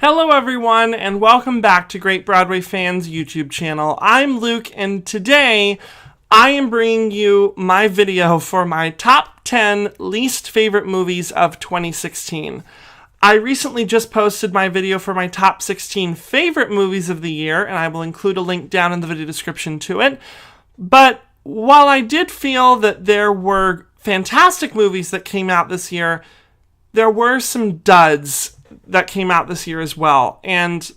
Hello everyone, and welcome back to GreatBroadwayFan's YouTube channel. I'm Luke, and today I am bringing you my video for my top 10 least favorite movies of 2016. I recently just posted my video for my top 16 favorite movies of the year, and I will include a link down in the video description to it. But while I did feel that there were fantastic movies that came out this year, there were some duds that came out this year as well. And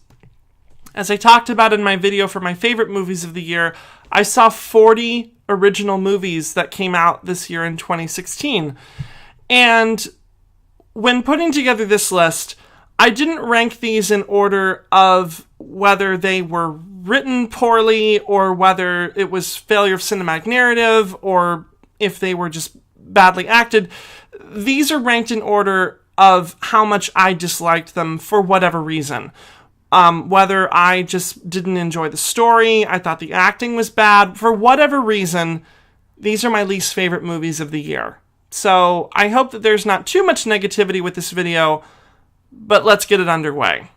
as I talked about in my video for my favorite movies of the year, I saw 40 original movies that came out this year in 2016. And when putting together this list, I didn't rank these in order of whether they were written poorly or whether it was failure of cinematic narrative or if they were just badly acted. These are ranked in order of how much I disliked them for whatever reason. Whether I just didn't enjoy the story, I thought the acting was bad, for whatever reason, these are my least favorite movies of the year. So I hope that there's not too much negativity with this video, but let's get it underway.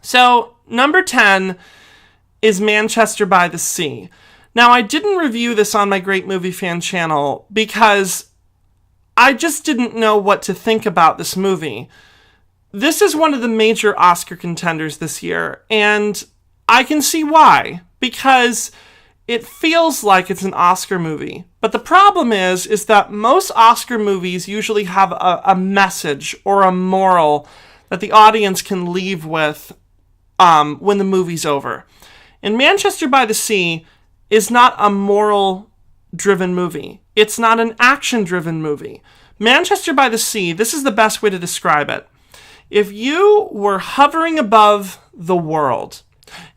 So, number 10 is Manchester by the Sea. Now, I didn't review this on my Great Movie Fan channel because I just didn't know what to think about this movie. This is one of the major Oscar contenders this year, and I can see why, because it feels like it's an Oscar movie. But the problem is that most Oscar movies usually have a message or a moral that the audience can leave with when the movie's over. And Manchester by the Sea is not a moral-driven movie. It's not an action-driven movie. Manchester by the Sea, this is the best way to describe it. If you were hovering above the world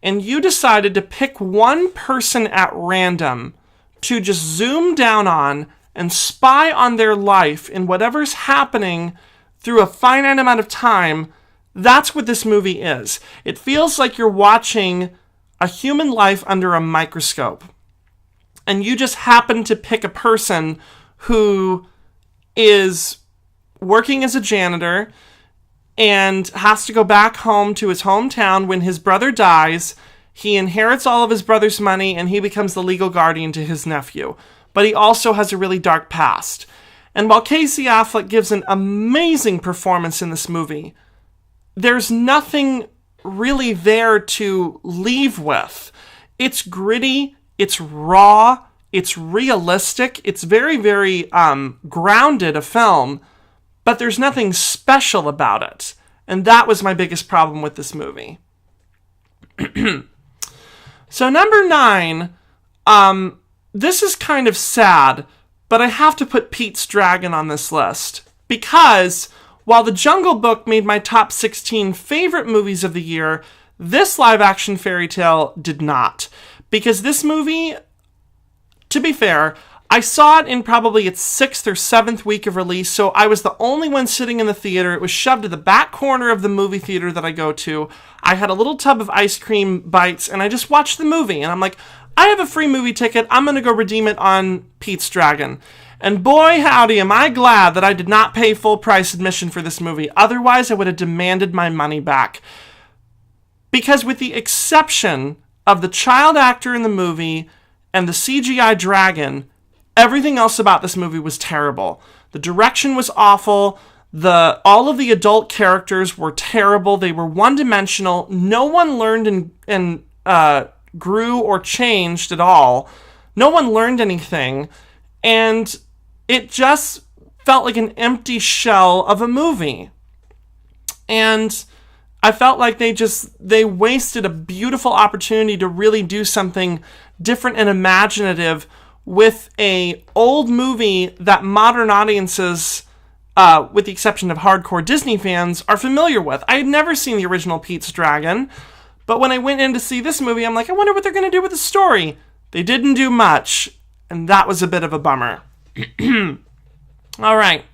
and you decided to pick one person at random to just zoom down on and spy on their life in whatever's happening through a finite amount of time, that's what this movie is. It feels like you're watching a human life under a microscope. And you just happen to pick a person who is working as a janitor and has to go back home to his hometown when his brother dies. He inherits all of his brother's money and he becomes the legal guardian to his nephew. But he also has a really dark past. And while Casey Affleck gives an amazing performance in this movie, there's nothing really there to leave with. It's gritty. It's raw, it's realistic, it's very, very grounded a film, but there's nothing special about it. And that was my biggest problem with this movie. So number 9, this is kind of sad, but I have to put Pete's Dragon on this list. Because while The Jungle Book made my top 16 favorite movies of the year, this live-action fairy tale did not. Because this movie, to be fair, I saw it in probably its 6th or 7th week of release, so I was the only one sitting in the theater. It was shoved to the back corner of the movie theater that I go to. I had a little tub of ice cream bites, and I just watched the movie. And I'm like, I have a free movie ticket. I'm going to go redeem it on Pete's Dragon. And boy, howdy, am I glad that I did not pay full price admission for this movie. Otherwise, I would have demanded my money back. Because with the exception of the child actor in the movie and the CGI dragon, everything else about this movie was terrible. The direction was awful. All of the adult characters were terrible. They were one-dimensional. No one learned and grew or changed at all. No one learned anything. And it just felt like an empty shell of a movie. And I felt like they wasted a beautiful opportunity to really do something different and imaginative with a old movie that modern audiences, with the exception of hardcore Disney fans, are familiar with. I had never seen the original Pete's Dragon, but when I went in to see this movie, I'm like, I wonder what they're going to do with the story. They didn't do much, and that was a bit of a bummer. All right,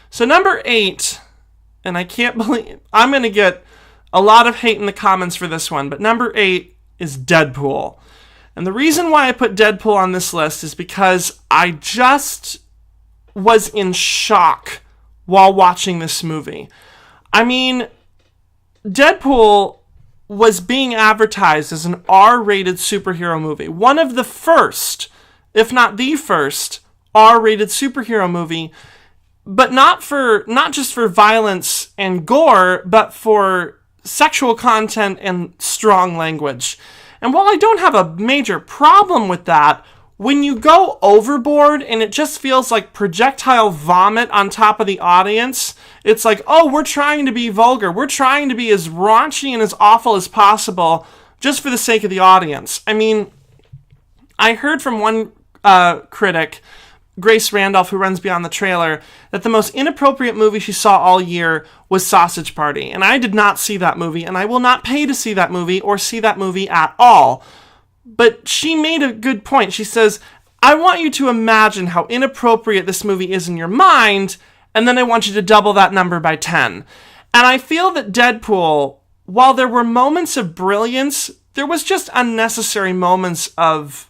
so number 8, and I can't believe I'm going to get a lot of hate in the comments for this one, but number 8 is Deadpool. And the reason why I put Deadpool on this list is because I just was in shock while watching this movie. I mean, Deadpool was being advertised as an R-rated superhero movie. One of the first, if not the first, R-rated superhero movie, but not just for violence and gore, but for sexual content and strong language. And while I don't have a major problem with that, when you go overboard and it just feels like projectile vomit on top of the audience, it's like, oh, we're trying to be vulgar. We're trying to be as raunchy and as awful as possible just for the sake of the audience. I mean, I heard from one critic, Grace Randolph, who runs Beyond the Trailer, that the most inappropriate movie she saw all year was Sausage Party. And I did not see that movie, and I will not pay to see that movie or see that movie at all. But she made a good point. She says, I want you to imagine how inappropriate this movie is in your mind, and then I want you to double that number by 10. And I feel that Deadpool, while there were moments of brilliance, there was just unnecessary moments of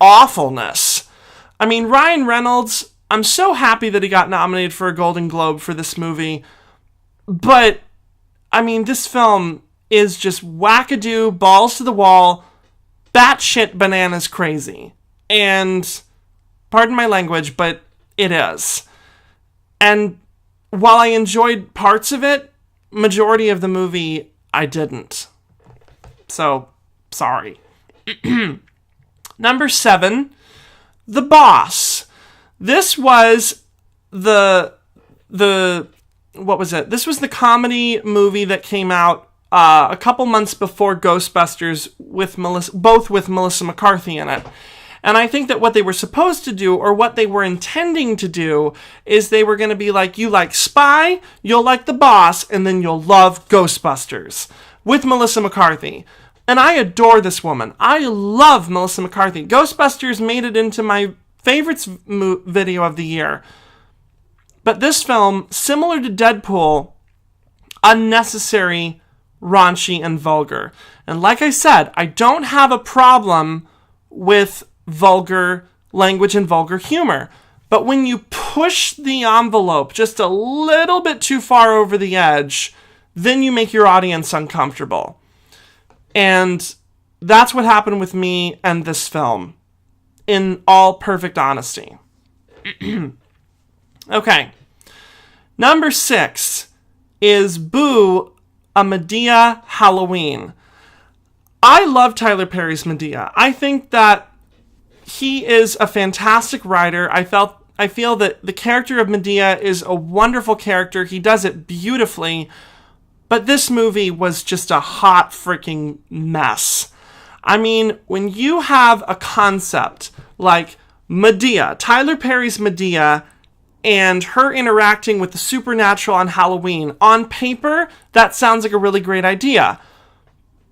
awfulness. I mean, Ryan Reynolds, I'm so happy that he got nominated for a Golden Globe for this movie. But, I mean, this film is just wackadoo, balls to the wall, batshit bananas crazy. And, pardon my language, but it is. And while I enjoyed parts of it, majority of the movie, I didn't. So, sorry. Number 7, The Boss. This was what was it? This was the comedy movie that came out a couple months before Ghostbusters, both with Melissa McCarthy in it. And I think that what they were supposed to do, or what they were intending to do, is they were going to be like, you like Spy, you'll like The Boss, and then you'll love Ghostbusters with Melissa McCarthy. And I adore this woman. I love Melissa McCarthy. Ghostbusters made it into my favorites video of the year. But this film, similar to Deadpool, unnecessary, raunchy, and vulgar. And like I said, I don't have a problem with vulgar language and vulgar humor. But when you push the envelope just a little bit too far over the edge, then you make your audience uncomfortable. And that's what happened with me and this film, in all perfect honesty. Okay. Number 6 is Boo, a Madea Halloween. I love Tyler Perry's Madea. I think that he is a fantastic writer. I feel that the character of Madea is a wonderful character. He does it beautifully. But this movie was just a hot freaking mess. I mean, when you have a concept like Madea, Tyler Perry's Madea, and her interacting with the supernatural on Halloween, on paper, that sounds like a really great idea.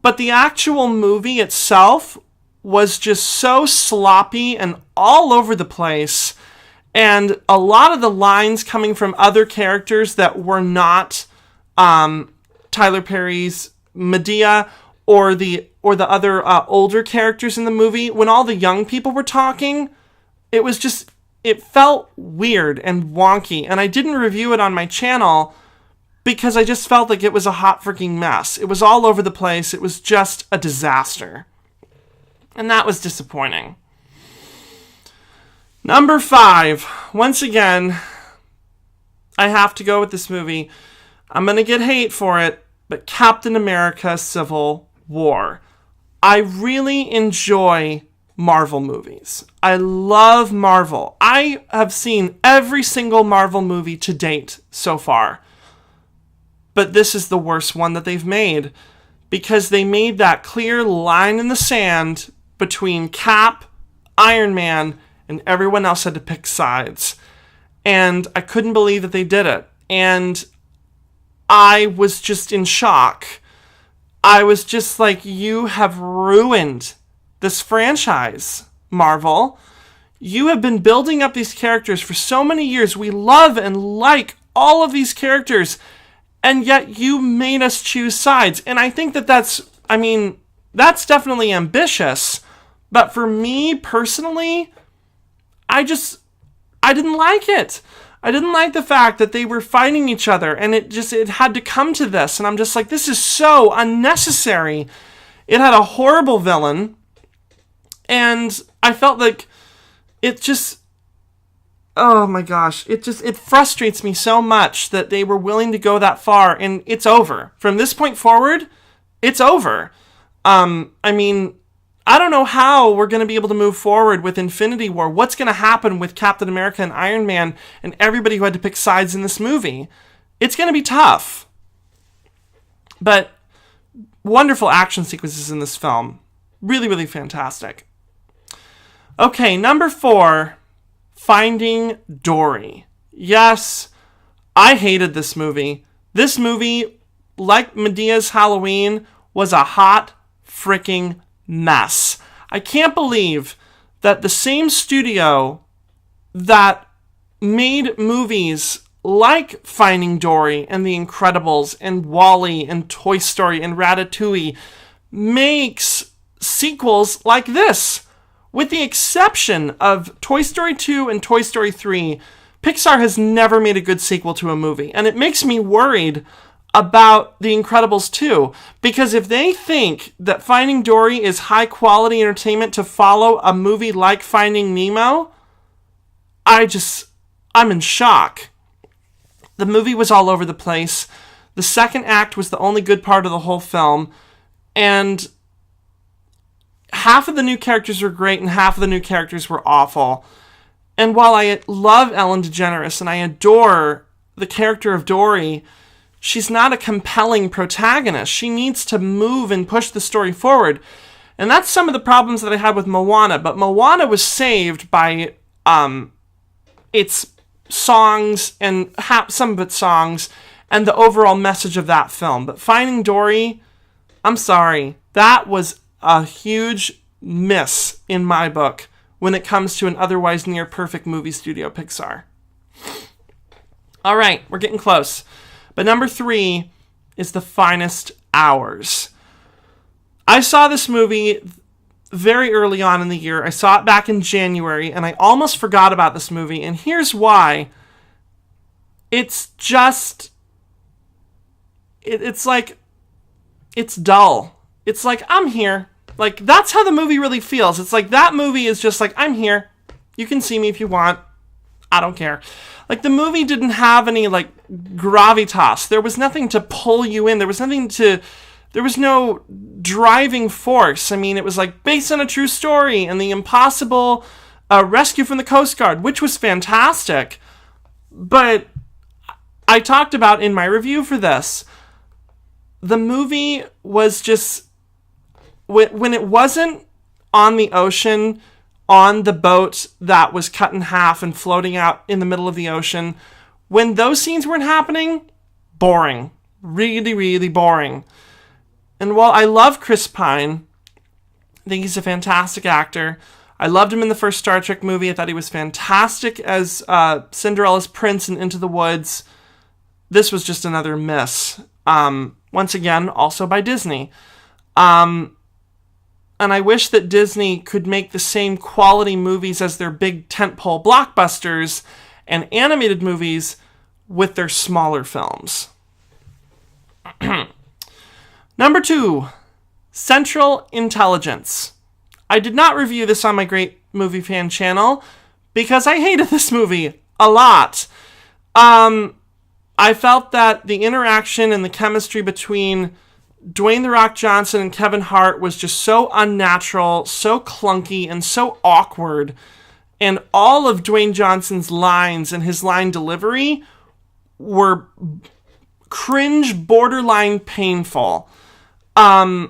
But the actual movie itself was just so sloppy and all over the place. And a lot of the lines coming from other characters that were not Tyler Perry's Madea or the other older characters in the movie, when all the young people were talking, it felt weird and wonky. And I didn't review it on my channel because I just felt like it was a hot freaking mess. It was all over the place. It was just a disaster. And that was disappointing. Number 5. Once again, I have to go with this movie. I'm going to get hate for it, but Captain America Civil War. I really enjoy Marvel movies. I love Marvel. I have seen every single Marvel movie to date so far. But this is the worst one that they've made, because they made that clear line in the sand between Cap, Iron Man, and everyone else had to pick sides. And I couldn't believe that they did it. And I was just in shock. I was just like, you have ruined this franchise, Marvel. You have been building up these characters for so many years. We love and like all of these characters, and yet you made us choose sides. And I think that's definitely ambitious. But for me personally, I didn't like it. I didn't like the fact that they were fighting each other, and it had to come to this, and I'm just like, this is so unnecessary. It had a horrible villain, and I felt like it just, oh my gosh, it frustrates me so much that they were willing to go that far, and it's over. From this point forward, it's over. I mean, I don't know how we're going to be able to move forward with Infinity War. What's going to happen with Captain America and Iron Man and everybody who had to pick sides in this movie? It's going to be tough. But wonderful action sequences in this film. Really, really fantastic. Okay, number 4, Finding Dory. Yes, I hated this movie. This movie, like Medea's Halloween, was a hot freaking mess. I can't believe that the same studio that made movies like Finding Dory and The Incredibles and WALL-E and Toy Story and Ratatouille makes sequels like this. With the exception of Toy Story 2 and Toy Story 3, Pixar has never made a good sequel to a movie. And it makes me worried about The Incredibles 2, because if they think that Finding Dory is high quality entertainment to follow a movie like Finding Nemo, I'm in shock. The movie was all over the place. The second act was the only good part of the whole film, and half of the new characters were great and half of the new characters were awful. And while I love Ellen DeGeneres and I adore the character of Dory, she's not a compelling protagonist. She needs to move and push the story forward. And that's some of the problems that I had with Moana. But Moana was saved by its songs and some of its songs and the overall message of that film. But Finding Dory, I'm sorry, that was a huge miss in my book when it comes to an otherwise near perfect movie studio, Pixar. All right, we're getting close. But number 3 is The Finest Hours. I saw this movie very early on in the year. I saw it back in January, and I almost forgot about this movie. And here's why. It's just... It's like... It's dull. It's like, I'm here. Like, that's how the movie really feels. It's like, that movie is just like, I'm here. You can see me if you want. I don't care. Like, the movie didn't have any, like, gravitas. There was nothing to pull you in. There was no driving force. I mean, it was, like, based on a true story and the impossible rescue from the Coast Guard, which was fantastic. But I talked about in my review for this, the movie was just... When it wasn't on the ocean, on the boat that was cut in half and floating out in the middle of the ocean, when those scenes weren't happening, boring. Really, really boring. And while I love Chris Pine, I think he's a fantastic actor. I loved him in the first Star Trek movie. I thought he was fantastic as Cinderella's prince in Into the Woods. This was just another miss. Once again, also by Disney. And I wish that Disney could make the same quality movies as their big tentpole blockbusters and animated movies with their smaller films. Number 2, Central Intelligence. I did not review this on my Great Movie Fan channel because I hated this movie a lot. I felt that the interaction and the chemistry between Dwayne "The Rock" Johnson and Kevin Hart was just so unnatural, so clunky, and so awkward. And all of Dwayne Johnson's lines and his line delivery were cringe, borderline painful. And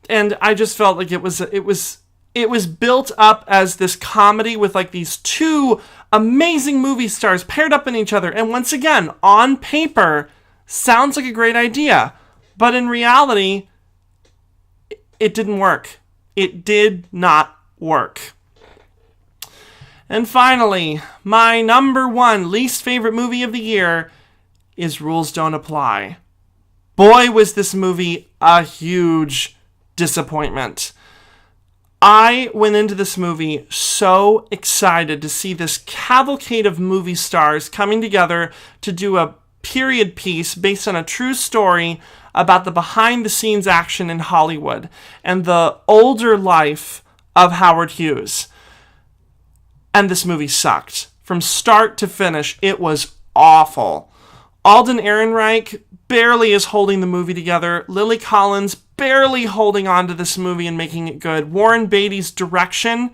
I just felt like it was built up as this comedy with like these two amazing movie stars paired up in each other. And once again, on paper, sounds like a great idea. But in reality, it didn't work. It did not work. And finally, my number 1 least favorite movie of the year is Rules Don't Apply. Boy, was this movie a huge disappointment. I went into this movie so excited to see this cavalcade of movie stars coming together to do a period piece based on a true story about the behind-the-scenes action in Hollywood and the older life of Howard Hughes. And this movie sucked. From start to finish, it was awful. Alden Ehrenreich barely is holding the movie together. Lily Collins barely holding on to this movie and making it good. Warren Beatty's direction,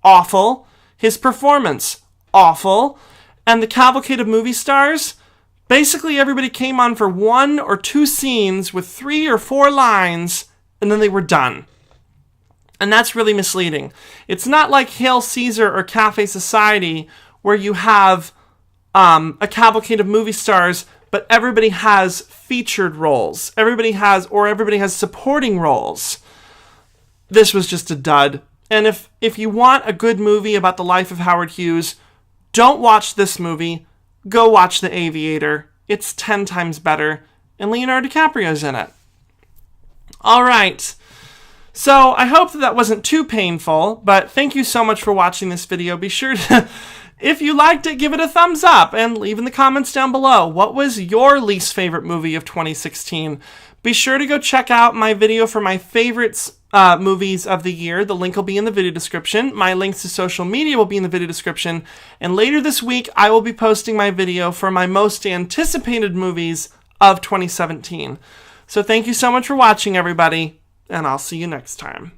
awful. His performance, awful. And the cavalcade of movie stars, basically everybody came on for 1 or 2 scenes with 3 or 4 lines, and then they were done. And that's really misleading. It's not like Hail Caesar or Cafe Society where you have a cavalcade of movie stars, but everybody has featured roles. Everybody has supporting roles. This was just a dud. And if you want a good movie about the life of Howard Hughes, don't watch this movie. Go watch The Aviator. It's 10 times better. And Leonardo DiCaprio's in it. All right. So I hope that wasn't too painful, but thank you so much for watching this video. Be sure to, if you liked it, give it a thumbs up and leave in the comments down below. What was your least favorite movie of 2016? Be sure to go check out my video for my favorites movies of the year. The link will be in the video description. My links to social media will be in the video description. And later this week, I will be posting my video for my most anticipated movies of 2017. So thank you so much for watching, everybody, and I'll see you next time.